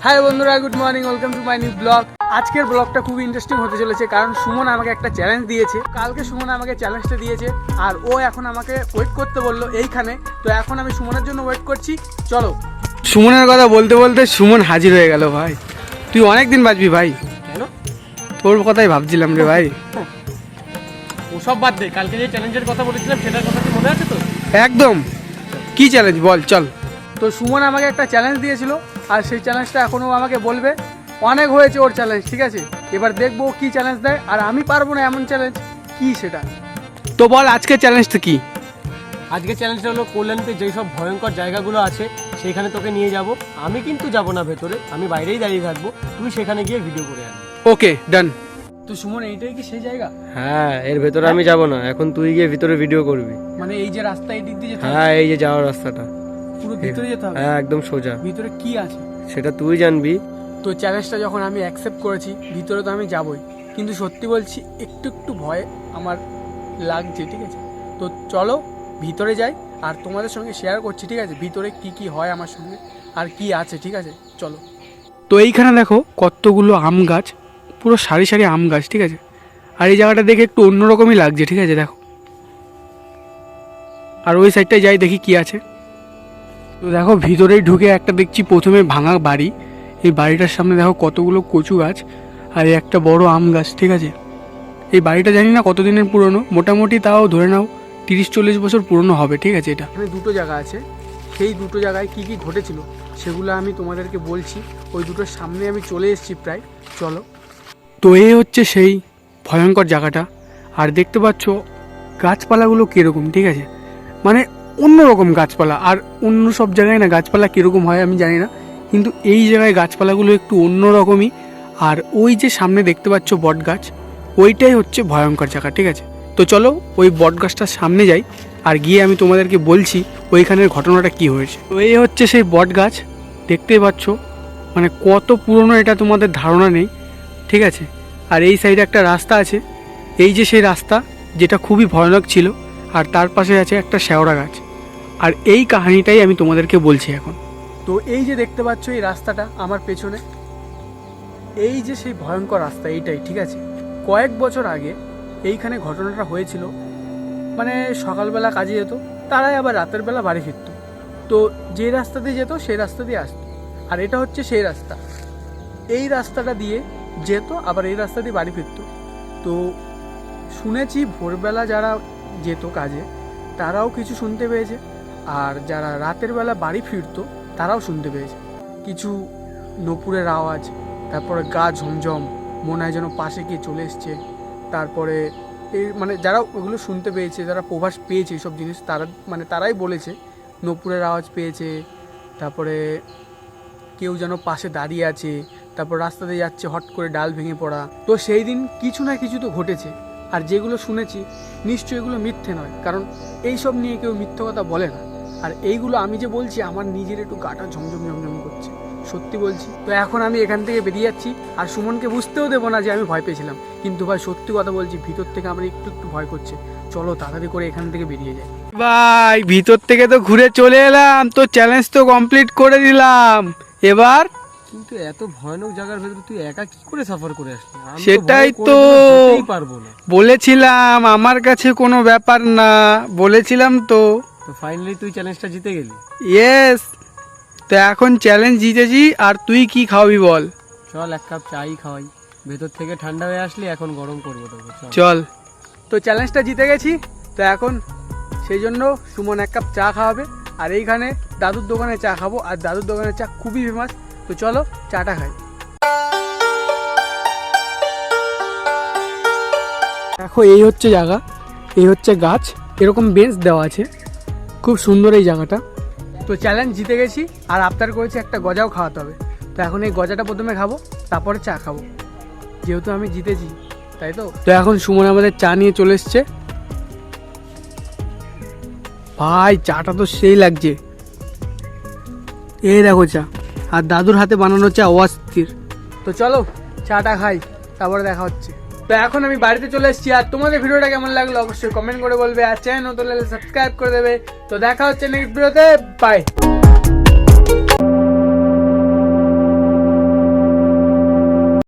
High বন্ধুরা, good morning, welcome to my new blog. আজকের ব্লগটা খুবই ইন্টারেস্টিং হতে চলেছে, কারণ সুমন আমাকে একটা চ্যালেঞ্জ দিয়েছে। কালকে সুমন আমাকে চ্যালেঞ্জটা দিয়েছে আর ও এখন আমাকে ওয়েট করতে বললো এইখানে। তো এখন আমি সুমনের জন্য ওয়েট করছি। চলো। সুমনের কথা বলতে বলতে সুমন হাজির হয়ে গেল। ভাই তুই অনেক দিন বাঁচবি ভাই। কেন? তোর কথাই ভাবছিলাম রে ভাই। ওসব বাদ দে, কালকে যে চ্যালেঞ্জের কথা বলেছিলাম সেটার কথা কি মনে আছে তো? একদম। কি চ্যালেঞ্জ বল, চল। তো সুমন আমাকে একটা চ্যালেঞ্জ দিয়েছিল আর সেই চ্যালেঞ্জটা এখনও আমাকে বলবে। অনেক হয়েছে ওর চ্যালেঞ্জ, ঠিক আছে? এবার দেখবো কি চ্যালেঞ্জ দেয়। আর আমি পারবো না এমন চ্যালেঞ্জ কি সেটা। তো বল আজকে চ্যালেঞ্জটা কি? আজকে চ্যালেঞ্জটা হলো কল্যাণীতে যেই সব ভয়ঙ্কর জায়গাগুলো আছে সেইখানে তোকে নিয়ে যাব। আমি কিন্তু যাব না ভেতরে, আমি বাইরেই দাঁড়িয়ে থাকবো, তুই সেখানে গিয়ে ভিডিও করে আনবি। ওকে, ডান। তো সুমন, এইটাই কি সেই জায়গা? হ্যাঁ, এর ভেতরে আমি যাব না, এখন তুই গিয়ে ভিতরে ভিডিও করবি। মানে এই যে রাস্তা, এই দিক দিয়ে যেতে হবে? হ্যাঁ, এই যে যাওয়ার রাস্তাটা পুরো ভিতরে যেতে হবে? হ্যাঁ, একদম সোজা। ভিতরে কি আছে সেটা তুই জানবি। তো চ্যালেঞ্জটা যখন আমি অ্যাকসেপ্ট করেছি, ভিতরে তো আমি যাবই, কিন্তু সত্যি বলছি একটু একটু ভয় আমার লাগছে, ঠিক আছে? তো চলো ভিতরে যাই আর তোমাদের সঙ্গে শেয়ার করছি, ঠিক আছে? ভিতরে কি কি হয় আমার সঙ্গে আর কি আছে, ঠিক আছে? চলো। তো এইখানে দেখো কতগুলো আম গাছ, পুরো সারি সারি আম গাছ, ঠিক আছে? আর এই জায়গাটা দেখে একটু অন্যরকমই লাগছে, ঠিক আছে? দেখো। আর ওই সাইডটায় যাই, দেখি কি আছে। তো দেখো ভিতরেই ঢুকে একটা দেখছি প্রথমে ভাঙা বাড়ি। এই বাড়িটার সামনে দেখো কতগুলো কচু গাছ আর একটা বড় আম গাছ, ঠিক আছে? এই বাড়িটা জানি না কতদিনের পুরনো, মোটামুটি তাও ধরে নাও 30-40 বছর পুরনো হবে, ঠিক আছে? এটা এখানে দুটো জায়গা আছে, সেই দুটো জায়গায় কি কি ঘটেছিল সেগুলো আমি তোমাদেরকে বলছি। ওই দুটোর সামনে আমি চলে এসেছি প্রায়। চলো। তো এই হচ্ছে সেই ভয়ঙ্কর জায়গাটা। আর দেখতে পাচ্ছ গাছপালাগুলো কীরকম, ঠিক আছে? মানে অন্যরকম গাছপালা। আর অন্য সব জায়গায় না গাছপালা কীরকম হয় আমি জানি না, কিন্তু এই জায়গায় গাছপালাগুলো একটু অন্যরকমই। আর ওই যে সামনে দেখতে পাচ্ছ বট গাছ, ওইটাই হচ্ছে ভয়ঙ্কর জায়গা, ঠিক আছে? তো চলো ওই বট গাছটার সামনে যাই আর গিয়ে আমি তোমাদেরকে বলছি ওইখানের ঘটনাটা কি হয়েছে। তো এই হচ্ছে সেই বট গাছ, দেখতেই পাচ্ছ। মানে কত পুরনো এটা তোমাদের ধারণা নেই, ঠিক আছে? আর এই সাইডে একটা রাস্তা আছে, এই যে সেই রাস্তা যেটা খুবই ভয়ানক ছিল। আর তার পাশে আছে একটা শেওড়া গাছ। আর এই কাহিনীটাই আমি তোমাদেরকে বলছি এখন। তো এই যে দেখতে পাচ্ছ এই রাস্তাটা আমার পেছনে, এই যে সেই ভয়ঙ্কর রাস্তা, এইটাই, ঠিক আছে? কয়েক বছর আগে এইখানে ঘটনাটা হয়েছিল। মানে সকালবেলা কাজে যেত, তারাই আবার রাতের বেলা বাড়ি ফিরত। তো যে রাস্তা দিয়ে যেত সেই রাস্তা দিয়ে আসতো। আর এটা হচ্ছে সেই রাস্তা, এই রাস্তাটা দিয়ে যেত আবার এই রাস্তা দিয়ে বাড়ি ফিরত। তো শুনেছি ভোরবেলা যারা যেত কাজে তারাও কিছু শুনতে পেয়েছে, আর যারা রাতের বেলা বাড়ি ফিরতো তারাও শুনতে পেয়েছে কিছু নপুরের আওয়াজ, তারপরে গা ঝমঝম, মনে হয় যেন পাশে গিয়ে চলে এসছে। তারপরে এই মানে যারা ওগুলো শুনতে পেয়েছে, যারা প্রভাস পেয়েছে এইসব জিনিস, তারাই বলেছে নপুরের আওয়াজ পেয়েছে। তারপরে কেউ যেন পাশে দাঁড়িয়ে আছে, তারপর রাস্তাতে যাচ্ছে, হট করে ডাল ভেঙে পড়া। তো সেই দিন কিছু না কিছু তো ঘটেছে। আর যেগুলো শুনেছি নিশ্চয়ই এগুলো মিথ্যে নয়, কারণ এইসব নিয়ে কেউ মিথ্যে কথা বলে না। আর এইগুলো আমি যে বলছি আমার নিজের একটু গাটা ঝমঝম ঝমঝম করছে, সত্যি বলছি। তো এখন আমি এখান থেকে বেরিয়ে যাচ্ছি আর সুমনকে বুঝতেও দেবো না যে আমি ভয় পেয়েছিলাম। কিন্তু ভাই সত্যি কথা বলছি, ভিতর থেকে আমার একটু একটু ভয় করছে। চলো তাড়াতাড়ি করে এখান থেকে বেরিয়ে যাই। ভাই ভিতর থেকে তো ঘুরে চলে এলাম, তো চ্যালেঞ্জ তো কমপ্লিট করে দিলাম। এবার কিন্তু এত ভয়ানক জায়গার ভেতরে তুই একা কি করে সাফার করে আসলি? সেটাই তো পারবো না, বলেছিলাম আমার কাছে কোনো ব্যাপার না, বলেছিলাম তো। তো ফাইনালি তুই চ্যালেঞ্জটা জিতে গেলি। ইয়েস। তো এখন চ্যালেঞ্জ জিতেছি আর তুই কি খাওয়াবি বল? চল এক কাপ চাই খাওয়াই, ভেতর থেকে ঠান্ডা হয়ে আসলি, এখন গরম করবো তোকে। চল। তো চ্যালেঞ্জটা জিতে গেছি, তো এখন সেই জন্য সুমন এক কাপ চা খাওয়াবে। আর এইখানে দাদুর দোকানে চা খাবো, আর দাদুর দোকানের চা খুবই ফেমাস। তো চলো চাটা খাই। দেখো এই হচ্ছে জায়গা, এই হচ্ছে গাছ, এরকম বেঞ্চ দেওয়া আছে, খুব সুন্দর এই জায়গাটা। তো চ্যালেঞ্জ জিতে গেছি আর আবদার করেছি একটা গজাও খাওয়াতে হবে। তো এখন এই গজাটা প্রথমে খাবো, তারপরে চা খাবো, যেহেতু আমি জিতেছি, তাই তো। তো এখন সুমন আমাদের চা নিয়ে চলে এসছে। ভাই চাটা তো সেই লাগছে, এই দেখো চা, আর দাদুর হাতে বানানো চা অস্থির। তো চলো চাটা খাই, তারপরে দেখা হচ্ছে। তো এখন আমি বাড়িতে চলে এসেছি। আর তোমাদের ভিডিওটা কেমন লাগলো অবশ্যই কমেন্ট করে বলবে, আর চ্যানেল নতুন লাগলে সাবস্ক্রাইব করে দেবে। তো দেখা হচ্ছে নেক্সট ভিডিওতে, বাই।